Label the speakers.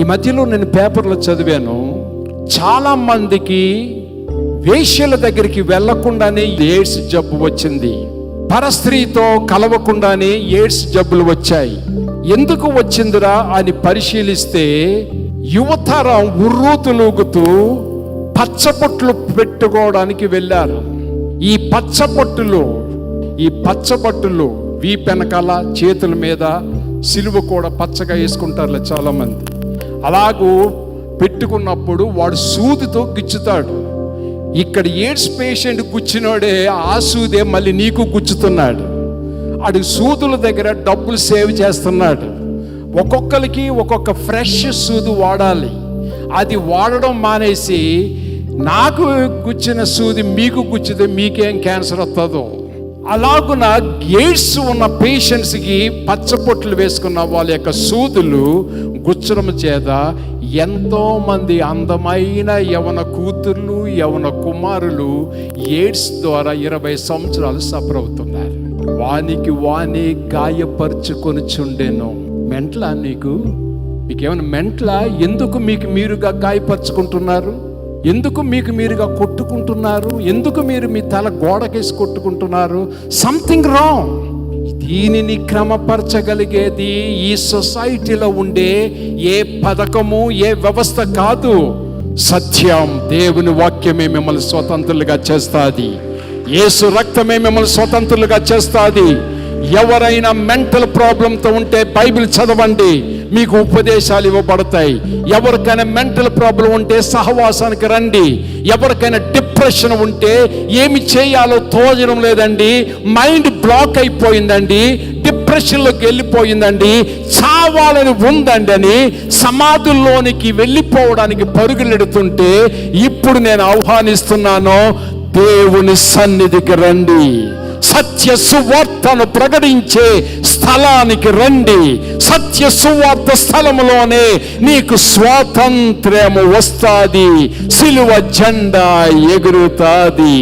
Speaker 1: ఈ మధ్యలో నేను పేపర్లో చదివాను, చాలా మందికి వేశ్యల దగ్గరికి వెళ్లకుండానే ఎయిడ్స్ జబ్బు వచ్చింది. పరస్త్రీతో కలవకుండానే ఎయిడ్స్ జబ్బులు వచ్చాయి. ఎందుకు వచ్చిందిరా అని పరిశీలిస్తే యువతరం ఉర్రూతులూగుతూ పచ్చబొట్లు పెట్టుకోవడానికి వెళ్ళారు. ఈ పచ్చబొట్టులు వీపెనకాల చేతుల మీద సిలువ కూడా పచ్చగా వేసుకుంటారు చాలా మంది. అలాగూ పెట్టుకున్నప్పుడు వాడు సూదితో గుచ్చుతాడు. ఇక్కడ ఎయిడ్స్ పేషెంట్ గుచ్చినోడే ఆ సూదే మళ్ళీ నీకు గుచ్చుతున్నాడు. అడు సూదుల దగ్గర డబ్బులు సేవ్ చేస్తున్నాడు. ఒక్కొక్కరికి ఒక్కొక్క ఫ్రెష్ సూది వాడాలి. అది వాడడం మానేసి నాకు గుచ్చిన సూది మీకు గుచ్చితే మీకేం క్యాన్సర్ వస్తుందో అలాగున ఎయిడ్స్ ఉన్న పేషెంట్స్కి పచ్చబొట్లు వేసుకున్న వాళ్ళ యొక్క సూదులు గుచ్చడం చేత ఎంతోమంది అందమైన యవన కూతుర్లు యవన కుమారులు ఎయిడ్స్ ద్వారా 20 సంవత్సరాలు సఫర్ అవుతున్నారు. వాని గాయపరుచుకొని చుండెను. మెంట్లా మీకేమైనా మెంట్లా? ఎందుకు మీకు మీరుగా గాయపరుచుకుంటున్నారు? ఎందుకు మీకు మీరుగా కొట్టుకుంటున్నారు? ఎందుకు మీరు మీ తల గోడకేసి కొట్టుకుంటున్నారు? Something wrong. దీనిని క్రమపరచగలిగేది ఈ సొసైటీలో ఉండే ఏ పథకము, ఏ వ్యవస్థ కాదు. సత్యం, దేవుని వాక్యమే మిమ్మల్ని స్వతంత్రులుగా చేస్తుంది. యేసు రక్తమే మిమ్మల్ని స్వతంత్రులుగా చేస్తుంది. ఎవరైనా మెంటల్ ప్రాబ్లంతో ఉంటే బైబిల్ చదవండి, మీకు ఉపదేశాలు ఇవ్వబడతాయి. ఎవరికైనా మెంటల్ ప్రాబ్లం ఉంటే సహవాసానికి రండి. ఎవరికైనా డిప్రెషన్ ఉంటే ఏమి చేయాలో తోచడం లేదండి, మైండ్ బ్లాక్ అయిపోయిందండి, డిప్రెషన్లోకి వెళ్ళిపోయిందండి, చావాలని ఉందండి అని సమాధుల్లోనికి వెళ్ళిపోవడానికి పరుగులెడుతుంటే ఇప్పుడు నేను ఆహ్వానిస్తున్నాను, దేవుని సన్నిధికి రండి. సత్య సువార్తను ప్రకటించే స్థలానికి రండి. సత్య సువార్త స్థలములోనే నీకు స్వాతంత్ర్యము వస్తాది, సిలువ జెండా ఎగురుతాది.